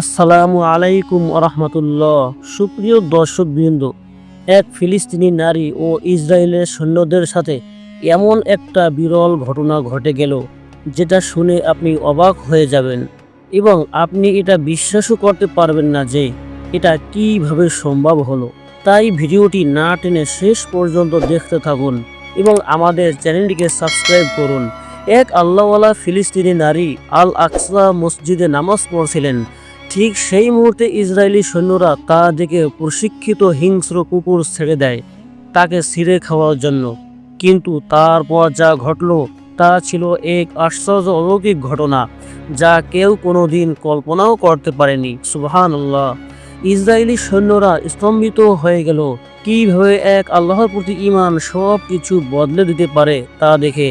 আসসালামু আলাইকুম রহমতুল্লাহ। সুপ্রিয় দর্শকবৃন্দ, এক ফিলিস্তিনি নারী ও ইসরায়েলের সৈন্যদের সাথে এমন একটা বিরল ঘটনা ঘটে গেল যেটা শুনে আপনি অবাক হয়ে যাবেন এবং আপনি এটা বিশ্বাসও করতে পারবেন না যে এটা কিভাবে সম্ভব হলো। তাই ভিডিওটি না টেনে শেষ পর্যন্ত দেখতে থাকুন এবং আমাদের চ্যানেলটিকে সাবস্ক্রাইব করুন। এক আল্লাহওয়ালা ফিলিস্তিনি নারী আল আকসা মসজিদে নামাজ পড়ছিলেন। ঠিক সেই মুহূর্তে ইসরায়েলি সৈন্যরা তা দেখে প্রশিক্ষিত হিংস্র কুকুর ছেড়ে দেয় তাকে ছিঁড়ে খাওয়ার জন্য। কিন্তু তারপর যা ঘটল তা ছিল এক আশ্চর্য অলৌকিক ঘটনা যা কেউ কোনোদিন কল্পনাও করতে পারেনি। সুবহানাল্লাহ! ইসরায়েলি সৈন্যরা স্তম্ভিত হয়ে গেল। কিভাবে এক আল্লাহর প্রতি ঈমান সব কিছু বদলে দিতে পারে তা দেখে।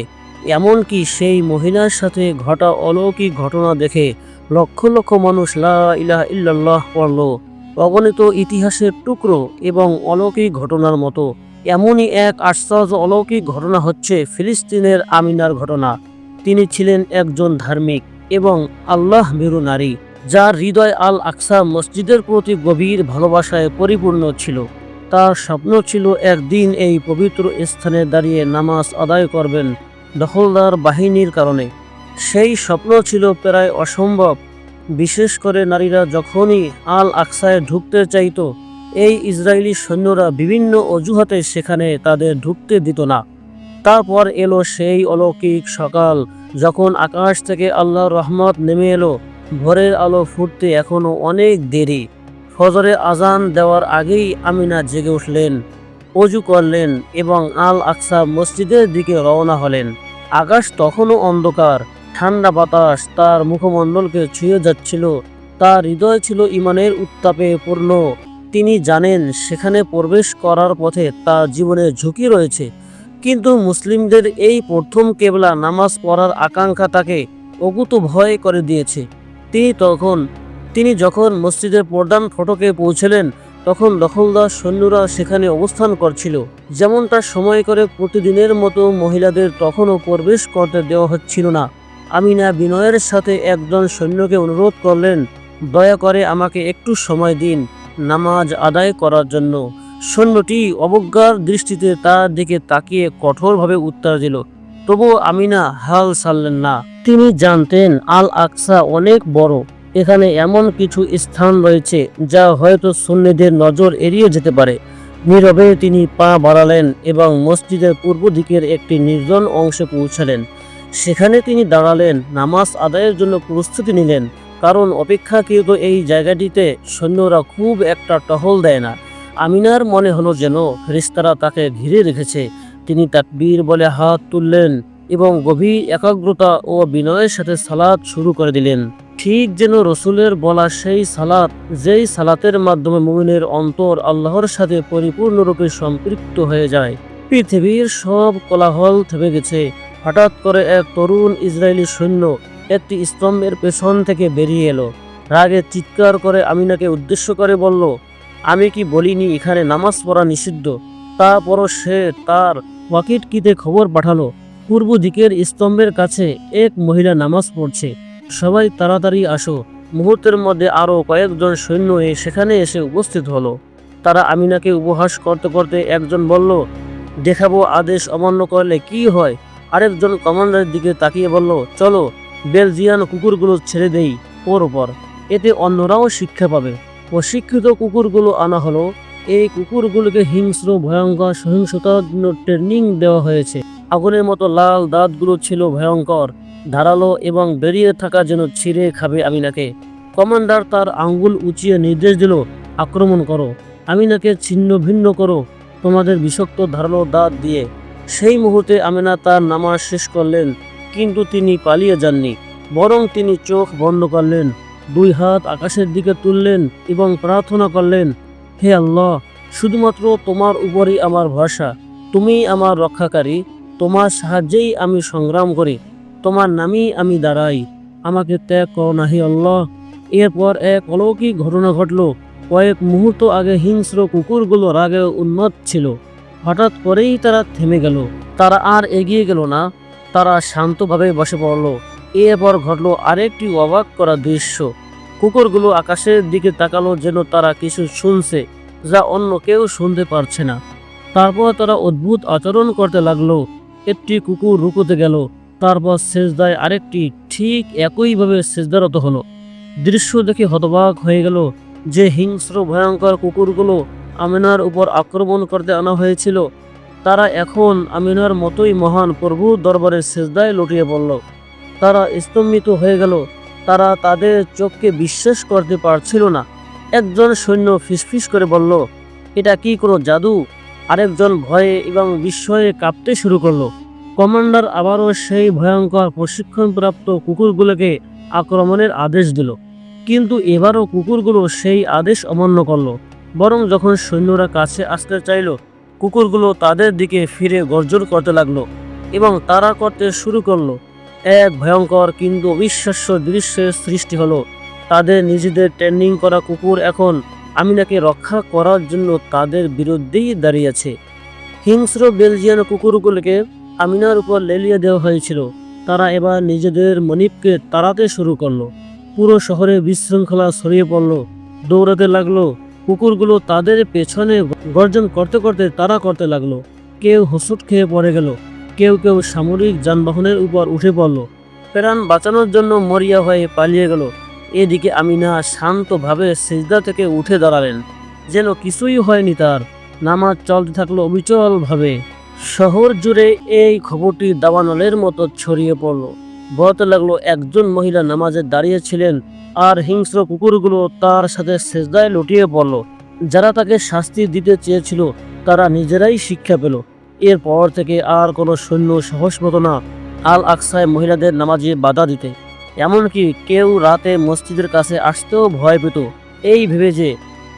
এমনকি সেই মহিলার সাথে ঘটা অলৌকিক ঘটনা দেখে লক্ষ লক্ষ মানুষ লা ইলাহা ইল্লাল্লাহ পড়ল। অগণিত ইতিহাসের টুকরো এবং অলৌকিক ঘটনার মতো এমনই এক আশ্চর্য অলৌকিক ঘটনা হচ্ছে ফিলিস্তিনের আমিনার ঘটনা। তিনি ছিলেন একজন ধার্মিক এবং আল্লাহ ভীরু নারী, যার হৃদয় আল আকসা মসজিদের প্রতি গভীর ভালোবাসায় পরিপূর্ণ ছিল। তার স্বপ্ন ছিল একদিন এই পবিত্র স্থানে দাঁড়িয়ে নামাজ আদায় করবেন দখলদার বাহিনীর কারণে। সেই স্বপ্ন ছিল প্রায় অসম্ভব, বিশেষ করে নারীরা যখনই আল আকসায় ঢুকতে চাইত এই ইসরায়েলি সৈন্যরা বিভিন্ন অজুহাতে সেখানে তাদের ঢুকতে দিত না। তারপর এলো সেই অলৌকিক সকাল, যখন আকাশ থেকে আল্লাহর রহমত নেমে এলো। ভোরের আলো ফুটতে এখনো অনেক দেরি। ফজরের আজান দেওয়ার আগেই আমিনা জেগে উঠলেন, অজু করলেন এবং আল আকসা মসজিদের দিকে রওনা হলেন। আকাশ তখনও অন্ধকার, ঠান্ডা বাতাস তার মুখমণ্ডলকে ছুঁয়ে যাচ্ছিল। তার হৃদয় ছিল ঈমানের উত্তাপে পূর্ণ। তিনি জানেন সেখানে প্রবেশ করার পথে তার জীবনের ঝুঁকি রয়েছে। কিন্তু মুসলিমদের এই প্রথম কেবলা নামাজ পড়ার আকাঙ্ক্ষা তাকে অকুত ভয় করে দিয়েছে। তিনি যখন মসজিদের প্রধান ফটকে পৌঁছলেন তখন দখলদার সৈন্যরা সেখানে অবস্থান করছিল। যেমনটা সময় করে প্রতিদিনের মতো মহিলাদের তখনও প্রবেশ করতে দেওয়া হচ্ছিল না। আমিনা বিনয়ের সাথে একজন সৈন্যকে অনুরোধ করলেন, দয়া করে আমাকে একটু সময় দিন নামাজ আদায় করার জন্য। সৈন্যটি অবজ্ঞার দৃষ্টিতে তার দিকে তাকিয়ে কঠোরভাবে উত্তর দিল। তবুও আমিনা হাল ছাড়লেন না। তিনি জানতেন আল আকসা অনেক বড়। এখানে এমন কিছু স্থান রয়েছে যা হয়তো সুন্নিদের নজর এড়িয়ে যেতে পারে। নীরবে তিনি পা বাড়ালেন এবং মসজিদের পূর্ব দিকের একটি নির্জন অংশে পৌঁছালেন। সেখানে তিনি দাঁড়ালেন, নামাজ আদায়ের জন্য প্রস্তুতি নিলেন, কারণ অপেক্ষাকৃত এই জায়গাটিতে সৈন্যরা খুব একটা টহল দেয় না। আমিনার মনে হলো যেন ফেরেশতারা তাকে ঘিরে রেখেছে। তিনি তাকবীর বলে হাত তুললেন এবং গভীর একাগ্রতা ও বিনয়ের সাথে সালাত শুরু করে দিলেন, ঠিক যেন রসুলের বলা সেই সালাত, যেই সালাতের মাধ্যমে মুমিনের অন্তর আল্লাহর সাথে পরিপূর্ণরূপে সম্পৃক্ত হয়ে যায়। পৃথিবীর সব কোলাহল থেমে গেছে। হঠাৎ করে এক তরুণ ইসরায়েলি সৈন্য একটি স্তম্ভের পেছন থেকে বেরিয়ে এলো। রাগে চিৎকার করে আমিনাকে উদ্দেশ্য করে বলল, আমি কি বলিনি এখানে নামাজ পড়া নিষিদ্ধ? তারপরও সে তার ওয়াকিটকিতে খবর পাঠালো, পূর্ব দিকের স্তম্ভের কাছে এক মহিলা নামাজ পড়ছে, সবাই তাড়াতাড়ি আসো। মুহূর্তের মধ্যে আরও কয়েকজন সৈন্য সেখানে এসে উপস্থিত হলো। তারা আমিনাকে উপহাস করতে করতে একজন বলল, দেখাবো আদেশ অমান্য করলে কি হয়। আরেকজন কমান্ডারের দিকে তাকিয়ে বলল, চলো বেলজিয়ান কুকুরগুলো ছেড়ে দেই ওর উপর, এতে অন্যরাও শিক্ষা পাবে। প্রশিক্ষিত কুকুরগুলো আনা হলো। এই কুকুরগুলোকে হিংস্র ভয়ঙ্কর সহিংসতার জন্য ট্রেনিং দেওয়া হয়েছে। আগুনের মতো লাল দাঁতগুলো ছিল ভয়ঙ্কর, ধারালো এবং বেরিয়ে থাকা যেন ছিঁড়ে খাবে আমিনাকে। কমান্ডার তার আঙ্গুল উঁচিয়ে নির্দেশ দিল, আক্রমণ করো, আমিনাকে ছিন্ন ভিন্ন করো তোমাদের বিষাক্ত ধারালো দাঁত দিয়ে। সেই মুহূর্তে আমিনা তার নামাজ শেষ করলেন, কিন্তু তিনি পালিয়ে যাননি, বরং তিনি চোখ বন্ধ করলেন, দুই হাত আকাশের দিকে তুললেন এবং প্রার্থনা করলেন, হে আল্লাহ, শুধুমাত্র তোমার উপরই আমার ভরসা। তুমি আমার রক্ষাকারী, তোমার সাহায্যেই আমি সংগ্রাম করি, তোমার নামেই আমি দাঁড়াই, আমাকে ত্যাগ করো না হে আল্লাহ। এরপর এক অলৌকিক ঘটনা ঘটল। কয়েক মুহূর্ত আগে হিংস্র কুকুরগুলো রাগে উন্মাদ ছিল। হঠাৎ করেই তারা থেমে গেল। তারা আর এগিয়ে গেল না, তারা শান্তভাবে বসে পড়ল। এরপর ঘটল আরেকটি অবাক করা দৃশ্য। কুকুরগুলো আকাশের দিকে তাকালো, যেন তারা কিছু শুনছে যা অন্য কেউ শুনতে পারছে না। তারপর তারা অদ্ভুত আচরণ করতে লাগলো। একটি কুকুর রুকুতে গেল, তারপর সেজদায় আরেকটি ঠিক একইভাবে সেজদারত হলো। দৃশ্য দেখে হতবাক হয়ে গেল যে হিংস্র ভয়ঙ্কর কুকুরগুলো আমিনার উপর আক্রমণ করতে আনা হয়েছিল, তারা এখন আমিনার মতোই মহান প্রভুর দরবারে সেজদায় লুটিয়ে পড়ল। তারা স্তম্ভিত হয়ে গেল, তারা তাদের চোখকে বিশ্বাস করতে পারছিল না। একজন সৈন্য ফিসফিস করে বলল, এটা কি কোনো জাদু? আরেকজন ভয়ে এবং বিস্ময়ে কাঁপতে শুরু করলো। কমান্ডার আবারও সেই ভয়ঙ্কর প্রশিক্ষণপ্রাপ্ত কুকুরগুলোকে আক্রমণের আদেশ দিল, কিন্তু এবারও কুকুরগুলো সেই আদেশ অমান্য করলো। বরং যখন সৈন্যরা কাছে আসতে চাইল, কুকুরগুলো তাদের দিকে ফিরে গর্জন করতে লাগলো এবং তাড়া করতে শুরু করলো। এক ভয়ঙ্কর কিন্তু অবিশ্বাস্য দৃশ্যের সৃষ্টি হলো। তাদের নিজেদের ট্রেনিং করা কুকুর এখন আমিনাকে রক্ষা করার জন্য তাদের বিরুদ্ধেই দাঁড়িয়েছে। হিংস্র বেলজিয়ান কুকুরগুলোকে আমিনার উপর লেলিয়ে দেওয়া হয়েছিল। তারা এবার নিজেদের মনিবকে তাড়াতে শুরু করলো। পুরো শহরে বিশৃঙ্খলা ছড়িয়ে পড়ল। দৌড়াতে লাগলো। কুকুরগুলো তাদের পেছনে গর্জন করতে করতে তাড়া করতে লাগলো। কেউ হোঁচট খেয়ে পড়ে গেল, কেউ কেউ সামরিক যানবাহনের উপর উঠে পড়ল, প্রাণ বাঁচানোর জন্য মরিয়া হয়ে পালিয়ে গেল। এদিকে আমিনা শান্তভাবে সিজদা থেকে উঠে দাঁড়ালেন, যেন কিছুই হয়নি তার। নামাজ চলতে থাকলো অবিচলভাবে। শহর জুড়ে এই খবরটি দাবানলের মতো ছড়িয়ে পড়ল। বলতে লাগলো, একজন মহিলা নামাজে দাঁড়িয়েছিলেন আর হিংস্র কুকুরগুলো তার সাথে সেজদায় লুটিয়ে পড়ল। যারা তাকে শাস্তি দিতে চেয়েছিল তারা নিজেরাই শিক্ষা পেল। এরপর থেকে আর কোনো সৈন্য সাহস মতো না আল আকসায় মহিলাদের নামাজে বাধা দিতে। এমনকি কেউ রাতে মসজিদের কাছে আসতেও ভয় পেত, এই ভেবে যে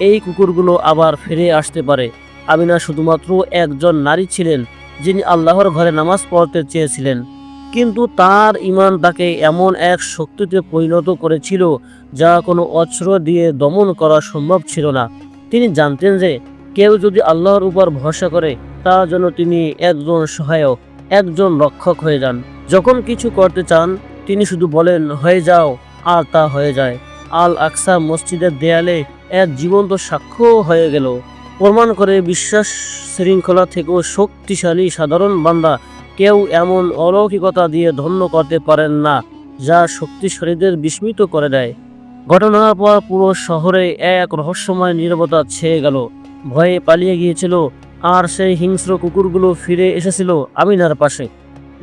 এই কুকুরগুলো আবার ফিরে আসতে পারে। আমিনা শুধুমাত্র একজন নারী ছিলেন যিনি আল্লাহর ঘরে নামাজ পড়তে চেয়েছিলেন, কিন্তু তার ঈমান তাকে এমন এক শক্তিতে পরিণত করেছিল যা কোনো অস্ত্র দিয়ে দমন করা সম্ভব ছিল না। তিনি জানতেন যে কেউ যদি আল্লাহর উপর ভরসা করে তার জন্য তিনি একজন সহায়ক, একজন রক্ষক হয়ে যান। যখন কিছু করতে চান তিনি শুধু বলেন, হয়ে যাও, আর তা হয়ে যায়। আল আকসা মসজিদের দেয়ালে এক জীবন্ত সাক্ষ্য হয়ে গেল, প্রমাণ করে বিশ্বাস শৃঙ্খলা থেকেও শক্তিশালী সাধারণ বান্দা কেউ এমন অলৌকিকতা দিয়ে ধন্য করতে পারেন না যা শক্তিশালীদের বিস্মিত করে দেয়। ঘটনার পর পুরো শহরে এক রহস্যময় নীরবতা ছেয়ে গেল। ভয়ে পালিয়ে গিয়েছিল, আর সেই হিংস্র কুকুরগুলো ফিরে এসেছিল আমিনার পাশে।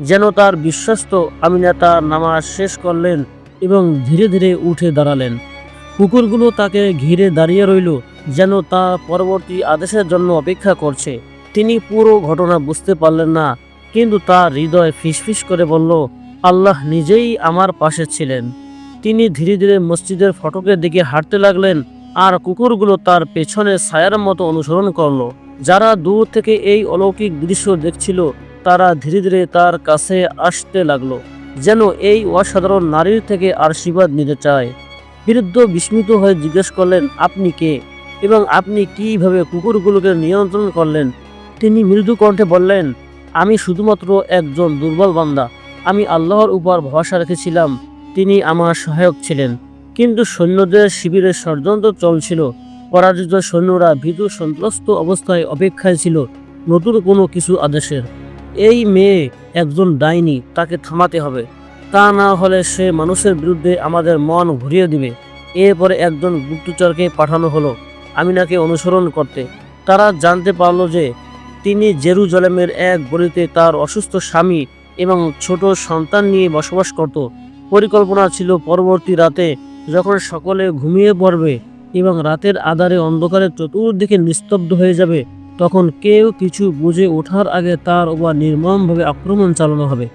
যেন তার বিশ্বস্ত। আমিনা তার নামাজ শেষ করলেন এবং ধীরে ধীরে উঠে দাঁড়ালেন। কুকুরগুলো তাকে ঘিরে দাঁড়িয়ে রইল, যেন তার পরবর্তী আদেশের জন্য অপেক্ষা করছে। তিনি পুরো ঘটনা বুঝতে পারলেন না, কিন্তু তার হৃদয় ফিসফিস করে বলল, আল্লাহ নিজেই আমার পাশে ছিলেন। তিনি ধীরে ধীরে মসজিদের ফটকের দিকে হাঁটতে লাগলেন, আর কুকুরগুলো তার পেছনে ছায়ার মতো অনুসরণ করলো। যারা দূর থেকে এই অলৌকিক দৃশ্য দেখছিল তারা ধীরে ধীরে তার কাছে আসতে লাগলো, যেন এই অসাধারণ নারীর থেকে আশীর্বাদ নিতে চায়। বৃদ্ধ বিস্মিত হয়ে জিজ্ঞেস করলেন, আপনি কে এবং আপনি কিভাবে কুকুরগুলোকে নিয়ন্ত্রণ করলেন? তিনি মৃদু কণ্ঠে বললেন, আমি শুধুমাত্র একজন দুর্বল বান্দা। আমি আল্লাহর উপর ভরসা রেখেছিলাম, তিনি আমার সহায়ক ছিলেন। কিন্তু সৈন্যদের শিবিরের ষড়যন্ত্র চলছিল। পরাজিত সৈন্যরা ভীতু সন্ত্রস্ত অবস্থায় অপেক্ষায় ছিল নতুন কোনো কিছু আদেশের। এই মেয়ে একজন ডাইনি, তাকে থামাতে হবে, তা না হলে সে মানুষের বিরুদ্ধে আমাদের মন ঘুরিয়ে দিবে। এরপরে একজন গুপ্তচরকে পাঠানো হলো আমিনাকে অনুসরণ করতে। তারা জানতে পারল যে তিনি জেরুজালেমের এক গলিতে তার অসুস্থ স্বামী এবং ছোট সন্তান নিয়ে বসবাস করত। পরিকল্পনা ছিল পরবর্তী রাতে যখন সকলে ঘুমিয়ে পড়বে এবং রাতের আঁধারে অন্ধকারে চতুর্দিকে নিস্তব্ধ হয়ে যাবে, তখন কেউ কিছু বুঝে ওঠার আগে তার উপর নির্মমভাবে আক্রমণ চালানো হবে।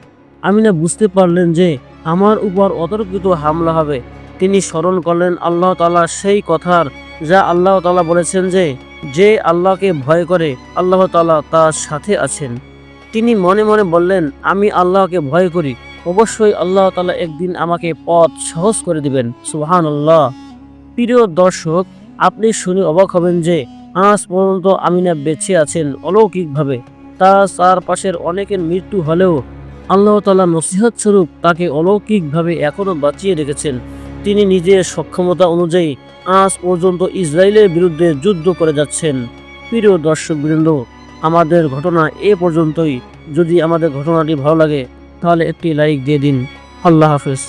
আমিনা বুঝতে পারলেন যে আমার উপর অতর্কিত হামলা হবে। তিনি স্মরণ করলেন আল্লাহ তাআলা সেই কথার যা আল্লাহ তাআলা বলেছেন যে যে আল্লাহকে ভয় করে আল্লাহ তাআলা তার সাথে আছেন। তিনি মনে মনে বললেন, আমি আল্লাহকে ভয় করি, অবশ্যই আল্লাহ তাআলা একদিন আমাকে পথ সহজ করে দিবেন। সুবহানাল্লাহ। প্রিয় দর্শক, আপনি শুনে অবাক হবেন যে আজ পর্যন্ত আমিনা বেঁচে আছেন অলৌকিকভাবে। তার চারপাশের অনেকের মৃত্যু হলেও আল্লাহ তাআলা নসিহত স্বরূপ তাকে অলৌকিকভাবে এখনো বাঁচিয়ে রেখেছেন। তিনি নিজের সক্ষমতা অনুযায়ী আজ পর্যন্ত ইসরায়েলের বিরুদ্ধে যুদ্ধ করে যাচ্ছেন। প্রিয় দর্শকবৃন্দ, আমাদের ঘটনা এ পর্যন্তই। যদি আমাদের ঘটনাটি ভালো লাগে তাহলে একটি লাইক দিয়ে দিন। আল্লাহ হাফেজ।